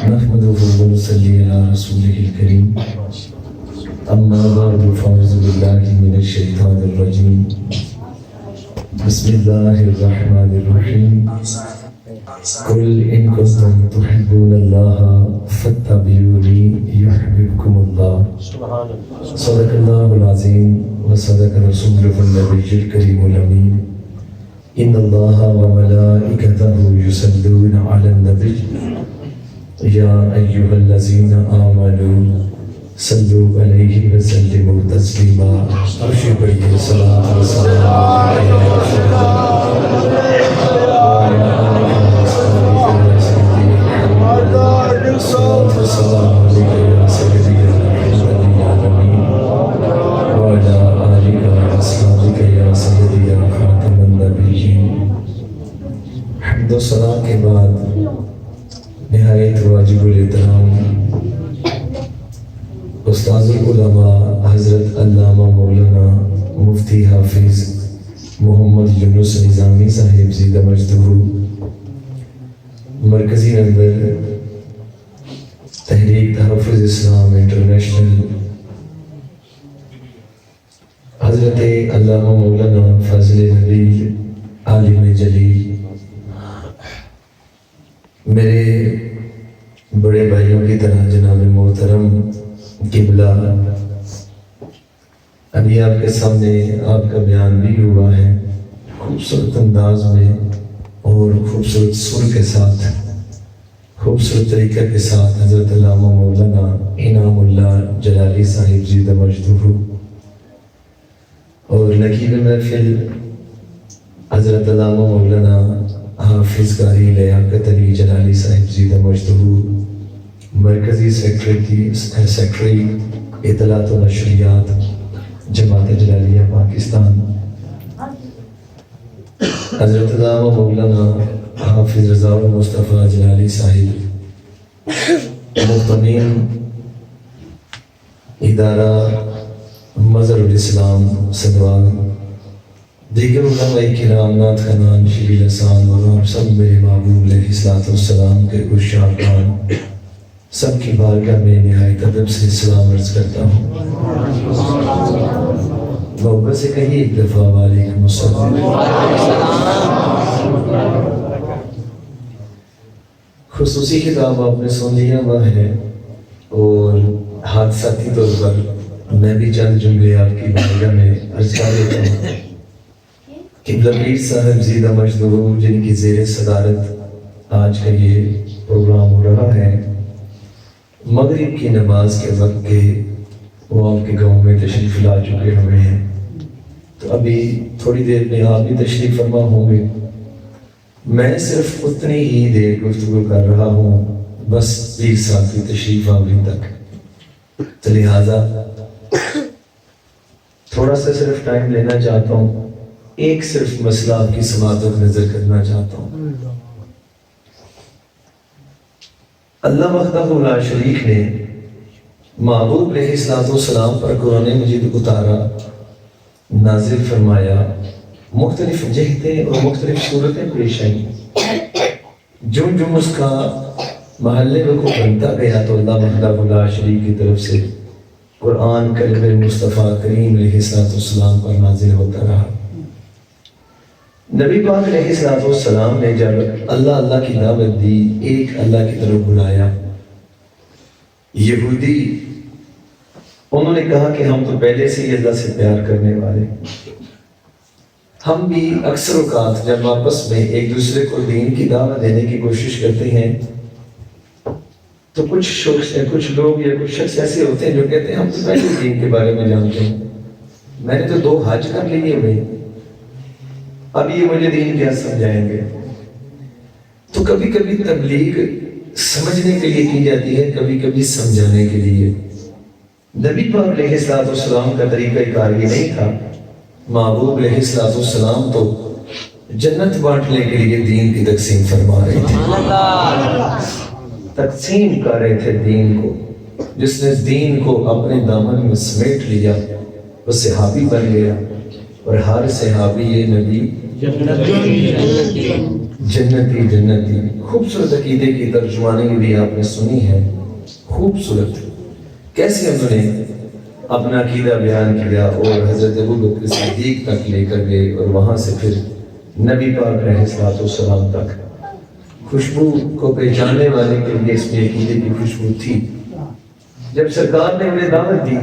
نحمده ونصلي على رسوله الكريم أما بعد فأعوذ بالله من الشيطان الرجيم بسم الله الرحمن الرحيم قل إن كنتم تحبون الله فاتبعوني يحببكم الله صدق الله العظيم وصدق رسوله النبي الكريم الأمين إن الله وملائكته يصلون على النبي يا أيها الذين آمنوا صلوا عليه وسلموا تسليما ارشد بڑی صلاۃ و سلام علیہ یا رسول اللہ وعلى آلہ وصحبہ یا سیدی محمد صلاۃ و سلام علیہ یا سیدی محمد یا نبی وعلى آلہ وصحبہ یا سیدی یا خاتم النبیین. حمد و ثنا کے بعد نہایت واجب الاحترام استاذ العلماء حضرت علامہ مولانا مفتی حافظ محمد یونس نظامی صاحب زیدہ مجدہ مرکزی ممبر تحریک تحفظ اسلام انٹرنیشنل، حضرت علامہ مولانا فضل نبی عالم جلیل، میرے بڑے بھائیوں کی طرح جناب محترم قبلہ، ابھی آپ کے سامنے آپ کا بیان بھی ہوا ہے خوبصورت انداز میں اور خوبصورت سر کے ساتھ، خوبصورت طریقہ کے ساتھ حضرت علامہ مولانا انعام اللہ جلالی صاحب زیدہ مجدہ اور نقیب محفل حضرت علامہ مولانا حافظ قاری لیاقت علی جلالی صاحب زیدہ مجدہ مرکزی سیکرٹری اطلاعات و نشریات جماعت جلالیہ پاکستان، حضرت علامہ مولانا حافظ رضا المصطفیٰ جلالی صاحب محتمین ادارہ مظہر الاسلام سنوال، دیگر علماء کرام، نعت خوانان، شیخ لسان اور آپ سب میرے محبوب علیہ السلام کے عشاقان، سب کی بارگاہ میں نہایت ادب سے سلام عرض کرتا ہوں. محبت سے کہیے ایک دفعہ وعلیکم السلام. خصوصی خطاب آپ نے سن لیا ہوا ہے اور حادثاتی طور پر میں بھی چند جملے آپ کی بارگاہ میں عرض کر دیتا ہوں. قبلہ پیر صاحب زیدہ مجدہ جن کی زیر صدارت آج کا یہ پروگرام ہو رہا ہے، مغرب کی نماز کے وقت کے وہ آپ کے گاؤں میں تشریف لا چکے ہوئے ہیں، تو ابھی تھوڑی دیر میں آپ بھی تشریف فرما ہوں گے. میں صرف اتنی ہی دیر گفتگو کر رہا ہوں بس پیر صاحب کی تشریف آوری تک، تو لہٰذا تھوڑا سا صرف ٹائم لینا چاہتا ہوں، ایک صرف مسئلہ آپ کی سماعت پر نظر کرنا چاہتا ہوں. اللہ وحدہ لا شریک نے محبوب علیہ السلام پر قرآن مجید اتارا، نازل فرمایا، مختلف جہتیں اور مختلف صورتیں پیش آئیں، جو اس کا محل وقوع بنتا گیا تو اللہ وحدہ لا شریک کی طرف سے قرآن کلم مصطفیٰ کریم علیہ السلام پر نازل ہوتا رہا. نبی پاک علیہ السلام نے جب اللہ کی دعوت دی، ایک اللہ کی طرف بلایا، یہودی انہوں نے کہا کہ ہم تو پہلے سے ہی اللہ سے پیار کرنے والے، ہم بھی اکثر اوقات جب آپس میں ایک دوسرے کو دین کی دعوت دینے کی کوشش کرتے ہیں تو کچھ لوگ یا کچھ شخص ایسے ہوتے ہیں جو کہتے ہیں ہم تو پہلے دین کے بارے میں جانتے ہیں، میں نے تو 2 حج کر لیے ہوئے، اب یہ مجھے دین کیا سمجھائیں گے. تو کبھی کبھی تبلیغ سمجھنے کے لیے کی جاتی ہے، کبھی کبھی سمجھانے کے لیے. نبی پاک علیہ السلام کا طریقہ کار یہ نہیں تھا. محبوب علیہ السلام تو جنت بانٹنے کے لیے دین کی تقسیم فرما رہے تھے، تقسیم کر رہے تھے دین کو. جس نے دین کو اپنے دامن میں سمیٹ لیا وہ صحابی بن گیا، اور ہر صحابی یہ نبی جنتی جنتی، خوبصورت عقیدے کی ترجمانی بھی آپ نے سنی ہے، خوبصورت کیسے انہوں نے اپنا عقیدہ بیان کیا اور حضرت ابوبکر صدیق تک لے کر گئے اور وہاں سے پھر نبی پاک علیہ الصلوۃ والسلام تک۔ خوشبو کو پہچاننے والے کے لیے اس میں عقیدے کی خوشبو تھی۔ جب سرکار نے انہیں دعوت دی،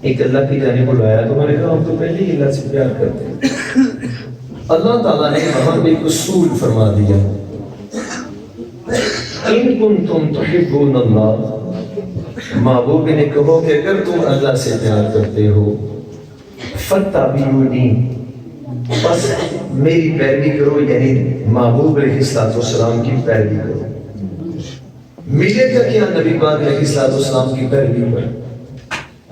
ایک اللہ کی جانب بلایا، تو انہوں نے کہا ہم تو پہلے ہی اللہ سے پیار کرتے ہیں۔ اللہ تعالیٰ نے وہاں بھی ایک اصول فرما دیا، ان کنتم تحبون اللہ، محبوب نے کہو کہ اگر تم اللہ سے پیار کرتے ہو فاتبعونی، بس میری پیروی کرو، یعنی محبوب علیہ الصلوۃ والسلام کی پیروی کرو۔ ملے گا کیا نبی پاک علیہ الصلوۃ والسلام کی پیروی پر؟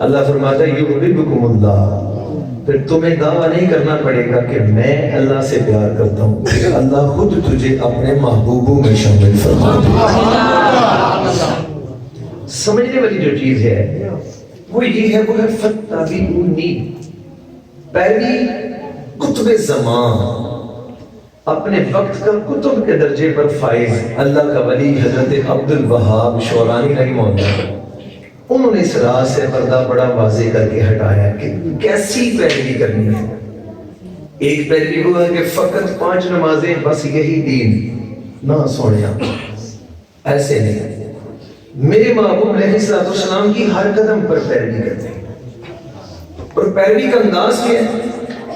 اللہ فرماتا ہے یحببکم اللہ، پھر تمہیں دعویٰ نہیں کرنا پڑے گا کہ میں اللہ سے پیار کرتا ہوں، اللہ خود تجھے اپنے محبوبوں میں شامل فرما دے۔ سمجھنے والی جو چیز ہے وہ یہ ہے، وہ ہے فاتبعونی، پیروی قطب زمان، اپنے وقت کا کتب کے درجے پر فائز اللہ کا ولی حضرت عبد الوہاب شورانی رحمہ اللہ، انہوں نے اس راز سے پردہ بڑا واضح کر کے ہٹایا کہ کیسی پیروی کرنی ہے۔ ایک پیروی وہ ہے کہ فقط 5 نمازیں بس یہی دین، نہ سونیا، ایسے نہیں۔ میرے محبوب علیہ الصلوۃ والسلام کی ہر قدم پر پیروی کرتے ہیں، اور پیروی کا انداز کیا ہے؟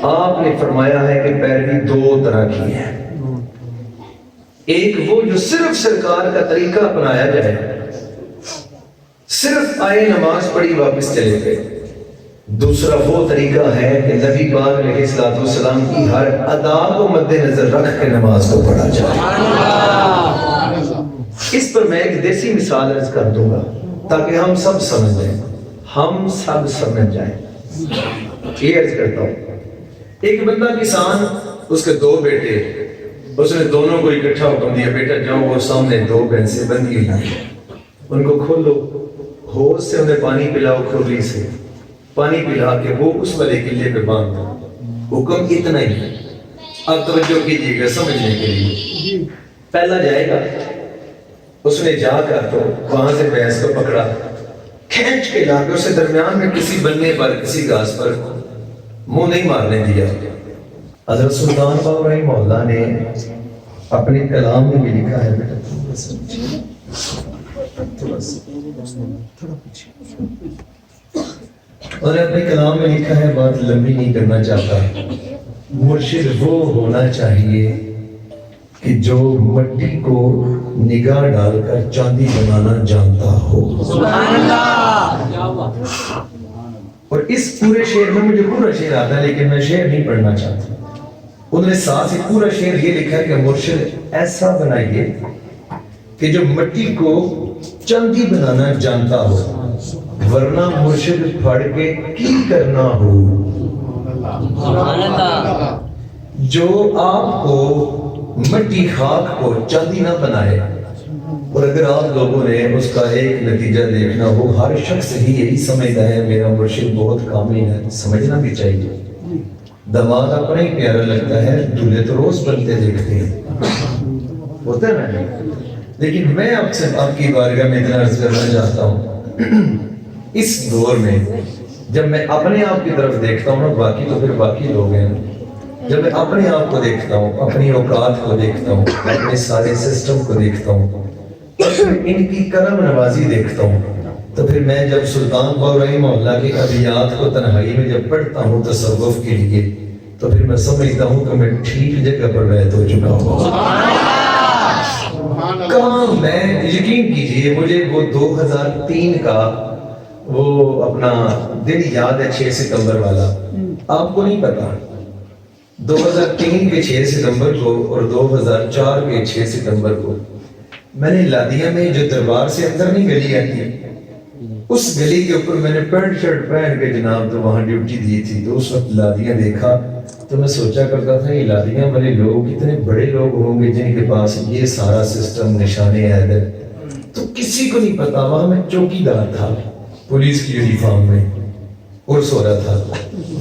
آپ نے فرمایا ہے کہ پیروی 2 طرح کی ہے، ایک وہ جو صرف سرکار کا طریقہ اپنایا جائے، صرف آئے نماز پڑھی واپس چلے گئے۔ دوسرا وہ طریقہ ہے کہ نبی پاک علیہ الصلوۃ والسلام کی ہر ادا کو مد نظر رکھ کے نماز کو پڑھا جائے۔ اس پر میں ایک دیسی مثال عرض کر دوں گا تاکہ ہم سب سمجھ جائیں، ہم سب سمجھ جائیں۔ یہ عرض کرتا ہوں، ایک بندہ کسان، اس کے 2 بیٹے، اس نے دونوں کو اکٹھا حکم دیا، بیٹا جاؤ وہ سامنے 2 بھینسیں بندھی ہوئی ہیں، ان کو کھولو، ہوس سے انہیں پانی پلاؤ، کھرلی سے پانی پلا کے وہ اس والے قلعے پہ باندھ دو۔ حکم اتنا ہی ہے، اب توجہ کیجیے گا سمجھنے کے لیے۔ پہلا جائے گا، اس نے جا کر تو وہاں سے بھینس کو پکڑا، کھینچ کے لا کے اسے درمیان میں کسی بننے پر، کسی گھاس پر منہ نہیں مارنے دیا۔ حضرت سلطان باہو رحمہ اللہ نے اپنے کلام میں بھی لکھا ہے، بیٹا اور اپنے کلام میں لکھا ہے، بات لمبی نہیں کرنا چاہتا، مرشد وہ ہونا چاہیے کہ جو مٹی کو نگاہ ڈال کر چاندی بنانا جانتا ہو۔ سبحان اللہ۔ اور اس پورے شعر میں، مجھے پورا شعر آتا ہے لیکن میں شعر نہیں پڑھنا چاہتا، انہوں نے ساتھ ہی پورا شعر یہ لکھا ہے کہ مرشد ایسا بنائیے کہ جو مٹی کو چاندی بنانا جانتا ہو، ورنہ مرشد پھڑ کے کی کرنا ہو۔ جو آپ کو مٹی خاک کو چاندی نہ بنائے، اور اگر آپ لوگوں نے اس کا ایک نتیجہ دیکھنا ہو، ہر شخص ہی یہی سمجھتا ہے میرا مرشد بہت کامل ہے، سمجھنا بھی چاہیے۔ دماغ اپنا ہی پیارا لگتا ہے، دلہے تو روز بنتے دیکھتے ہیں، ہوتا ہے نا۔ لیکن میں آپ سے آپ کی بارگاہ میں اتنا عرض کرنا چاہتا ہوں، اس دور میں جب میں اپنے آپ کی طرف دیکھتا ہوں نا، باقی تو پھر باقی لوگ ہیں، جب میں اپنے آپ کو دیکھتا ہوں، اپنی اوقات کو دیکھتا ہوں، اپنے سارے سسٹم کو دیکھتا ہوں، ان کی کرم نوازی دیکھتا ہوں، تو پھر میں جب سلطان باہو رحمہ اللہ کے ابیات کو تنہائی میں جب پڑھتا ہوں تصوف کے لیے، تو پھر میں سمجھتا ہوں کہ میں ٹھیک جگہ پر بیعت ہو چکا ہوں۔ کہاں میں، یقین کیجئے مجھے وہ 2003 کا وہ اپنا دن یاد ہے، 6 ستمبر والا، آپ کو نہیں پتا، 2003 کے 6 ستمبر کو اور 2004 کے 6 ستمبر کو میں نے لادیا میں جو دربار سے اندر نہیں گلی آتی، اس گلی کے اوپر میں نے پینٹ شرٹ پہن کے جناب تو وہاں ڈیوٹی دی تھی، تو اس وقت لادیاں دیکھا تو میں سوچا کرتا تھا یہ لادیاں والے لوگ کتنے بڑے لوگ ہوں گے جن کے پاس یہ سارا سسٹم، نشانے حیدر، تو کسی کو نہیں پتا۔ وہاں میں چوکیدار تھا پولیس کی یونیفارم میں، عرس ہو رہا تھا،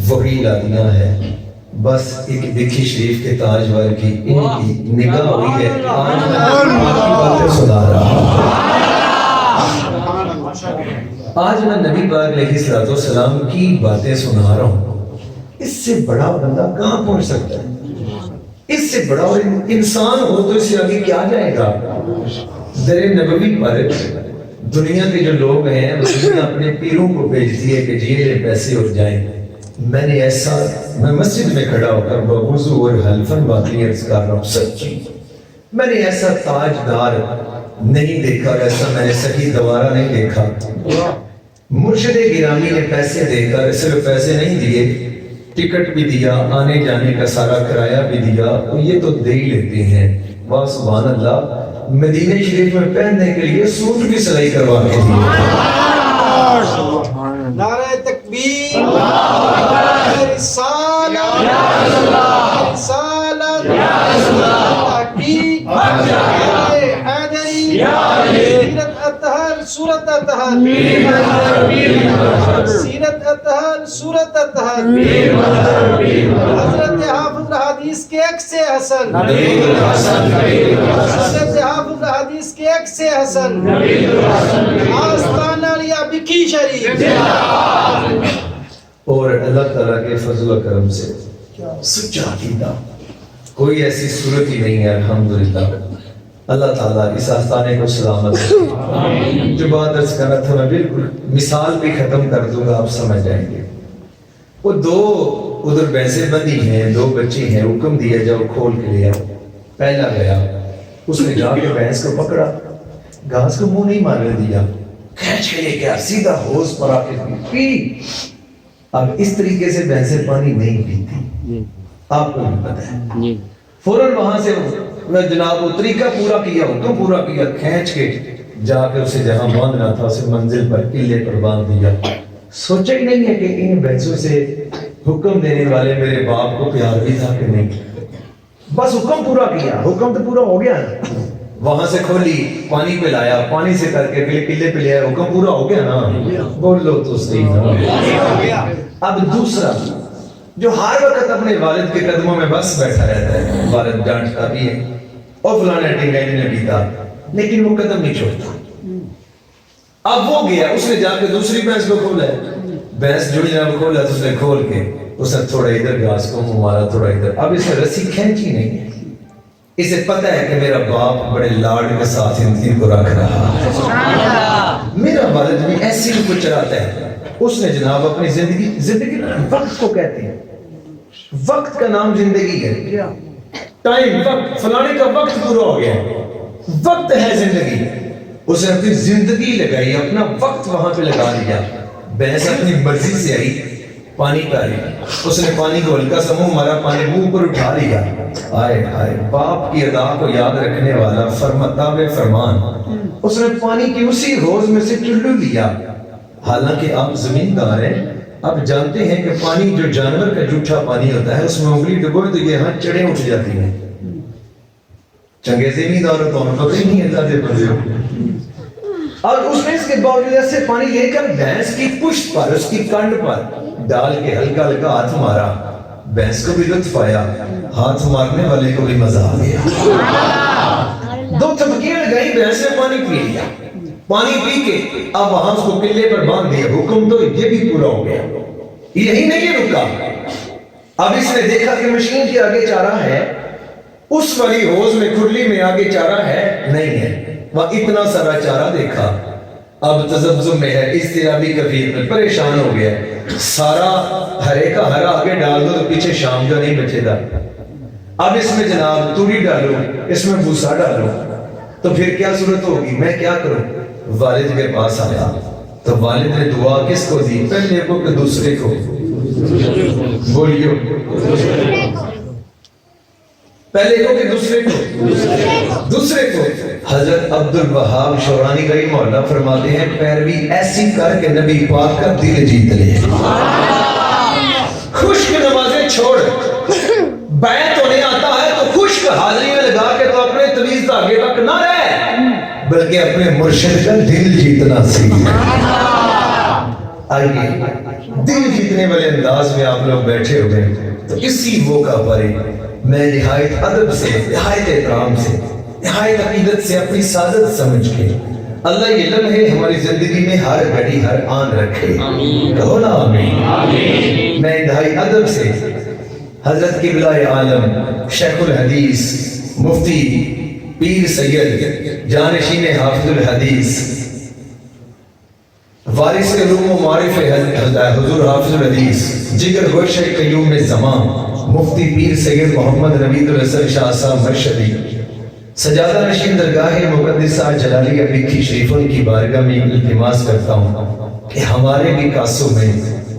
وہی لادیاں ہیں، بس ایک بکھی شریف کے تاجور کی ان کی نگاہ ہوئی ہے، آج میں آپ کی باتیں سنا رہا ہوں، آج میں نبی پاک علیہ السلام کی باتیں سنا رہا ہوں۔ اس سے بڑا بندہ کہاں پہنچ سکتا ہے؟ اس سے بڑا انسان ہو تو اس سے آگے کیا جائے گا؟ در نبوی پر دنیا کے جو لوگ ہیں دنیا اپنے پیروں کو بھیجتی ہے کہ جی لے پیسے اٹھ جائیں۔ میں مسجد میں کھڑا ہو کر بوضو اور حلفاً باقی عرض کر رہا ہوں، سچی میں نے ایسا تاجدار نہیں دیکھا، ایسا میں نے صحیح دوارہ نہیں دیکھا۔ مرشد گرامی نے پیسے دے کر صرف پیسے نہیں دیے، ٹکٹ بھی دیا، آنے جانے کا سارا کرایہ بھی دیا، یہ تو دے ہی لیتے ہیں، واہ سبحان اللہ، مدینہ شریف میں پہننے کے لیے سوٹ بھی سلائی کروا کے دیے۔ نعرہ تکبیر، نعرہ رسالت، رسالت، تحقیق، نعرہ حیدری، سیرت اطہر، سورت اطہر، سیرت اطہر، سورت اطہر، حضرت حافظ الحدیث کے عکس حسن، حضرت حافظ الحدیث کے عکس حسن، آستانہ لیا بکھی شریف۔ اور اللہ تعالیٰ کے فضل و کرم سے سچا عقیدہ، کوئی ایسی صورت ہی نہیں ہے الحمدللہ۔ اللہ تعالیٰ اس آستانے کو سلامت رکھے۔ جو بات عرض کرنا تھا میں بالکل مثال بھی ختم کر دوں گا، آپ سمجھ جائیں گے۔ وہ دو ادھر بھینسیں بندھی ہیں، دو بچی ہیں، حکم دیا جاؤ کھول کے لے آؤ۔ پہلا گیا، اس نے جا کے بھینس کو پکڑا، گھاس کو منہ نہیں مارنے دیا، کھینچ کے لے گیا، سیدھا حوض پر آ کے پی۔ اب اس طریقے سے بھینسیں پانی نہیں پیتی، آپ کو بھی پتہ ہے۔ فوراً وہاں سے جناب وہ طریقہ پورا کیا، حکم پورا کیا، کھینچ کے جا کے اسے جہاں باندھنا تھا اسے منزل پر قلعے پر باندھ دیا۔ سوچا ہی نہیں ہے کہ ان بھینسوں سے حکم دینے والے میرے باپ کو پیار بھی تھا کہ نہیں، بس حکم پورا کیا، حکم تو پورا ہو گیا نا۔ وہاں سے کھولی، پانی پہ لایا، پانی سے کر کے قلعے پہ لیا، حکم پورا ہو گیا نا، بول لو تو صحیح نا۔ اب دوسرا جو ہر وقت اپنے والد کے قدموں میں بس بیٹھا رہتا ہے، والد ڈانٹتا بھی ہے اور فلانا ٹنگائی نے پیتا، لیکن وہ قدم نہیں چھوڑتا۔ اب وہ گیا، اس نے جا کے دوسری بھینس کو کھولا ہے، بھینس جڑی نہ کھولا تو اس نے کھول کے اس نے تھوڑا ادھر گھاس کو منہ مارا، تھوڑا ادھر۔ اب اس نے رسی کھینچی نہیں ہے، اسے پتہ ہے کہ میرا باپ بڑے لاڈ کے ساتھ ان کو رکھ رہا ہے، میرا والد بھی ایسے ہی کچھ چلاتا ہے۔ اس نے جناب اپنی زندگی وقت کو کہتے ہیں، وقت کا نام زندگی ہے، ٹائم، وقت، فلانے کا وقت پورا ہو گیا، وقت ہے زندگی۔ اس نے اپنی زندگی لگائی، اپنا وقت وہاں پہ لگا دیا۔ بھینس اپنی مرضی سے آئی، پانی پہ آئی، اس نے پانی کو ہلکا سا منہ مارا، پانی منہ پر اٹھا لیا۔ آئے ہائے، باپ کی ادا کو یاد رکھنے والا تابع فرمان، اس نے پانی کی اسی حوض میں سے چلو لیا۔ حالانکہ آپ زمیندار ہیں، آپ جانتے ہیں کہ پانی جو جانور کا جھوٹا پانی ہوتا ہے اس میں انگلی ڈبوئے تو یہ ہاتھ چڑھیں اٹھ جاتی ہیں۔ چنگے زمیندار تو ہم پتہ ہی نہیں اللہ دے بندے ہو۔ اور اس نے اس کے باوجود سے پانی لے کر بھینس کی پشت پر، اس کی کنڈ پر ڈال کے ہلکا ہلکا ہاتھ مارا۔ بھینس کو بھی لطف آیا، ہاتھ مارنے والے کو بھی مزہ آ گیا۔ دو تھپکیاں لگائی، بھینس نے پانی پی لیا۔ پانی پی کے اب وہاں اس کو قلعے پر باندھ دیا، حکم تو یہ بھی پورا ہو گیا۔ یہی نہیں رکا، اب اس نے دیکھا کہ مشین کے آگے چارہ ہے، اس والی حوض میں کھرلی میں آگے چارہ ہے نہیں ہے، وہ اتنا سارا چارہ دیکھا، اب تذبذب میں ہے، اضطرابی کفیر میں پریشان ہو گیا، سارا ہرے کا ہرا آگے ڈال دو تو پیچھے شام جو نہیں بچے گا۔ اب اس میں جناب توری ڈالو، اس میں بھوسا ڈالو، تو پھر کیا صورت ہوگی، میں کیا کروں؟ والد کے پاس آیا تو والد نے دعا کس کو دی؟ پہلے کو کہ دوسرے کو؟ بولیو، پہلے کو کہ دوسرے کو؟ دوسرے کو۔ حضرت عبد الوہاب شورانی کا مولا فرماتے ہیں پیروی ایسی کر کے نبی پاک کا دل جیت لے۔ خشک نمازیں چھوڑ، بیعت ہونے آتا ہے تو خشک حاضری میں لگا کے تو اپنے طویل دھاگے تک نہ رہے، بلکہ اپنے مرشد کا دل جیتنا سیکھ۔ آئیے دل جیتنے والے انداز میں آپ لوگ بیٹھے ہوئے ہیں، تو اسی موقع پر میں نہایت ادب سے، نہایت احترام سے، نہایت عقیدت سے، اپنی سعادت سمجھ کے اللہ یہ لمحے ہماری زندگی میں ہر گھڑی ہر آن رکھے، کہو نا آمین۔ میں انتہائی ادب سے حضرت قبلہ عالم شیخ الحدیث مفتی پیر سید جانشین حافظ الحدیث وارث علوم و معارف حضور حافظ الحدیث جگر گوشہ قیوم زمان مفتی پیر سید محمد نوید الحسن شاہ صاحب مرشدی سجادہ نشین درگاہ مقدسہ جلالیہ بکھی شریفوں کی بارگاہ میں التماس کرتا ہوں کہ ہمارے بھی کاسوں میں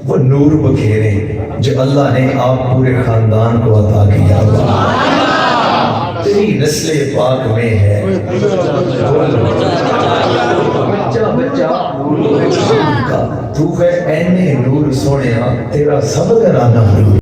وہ نور بکھیرے جو اللہ نے آپ پورے خاندان کو عطا کیا تیری نسل پاک میں ہے بچہ تو ہے این نور سونے تیرا سب گرانا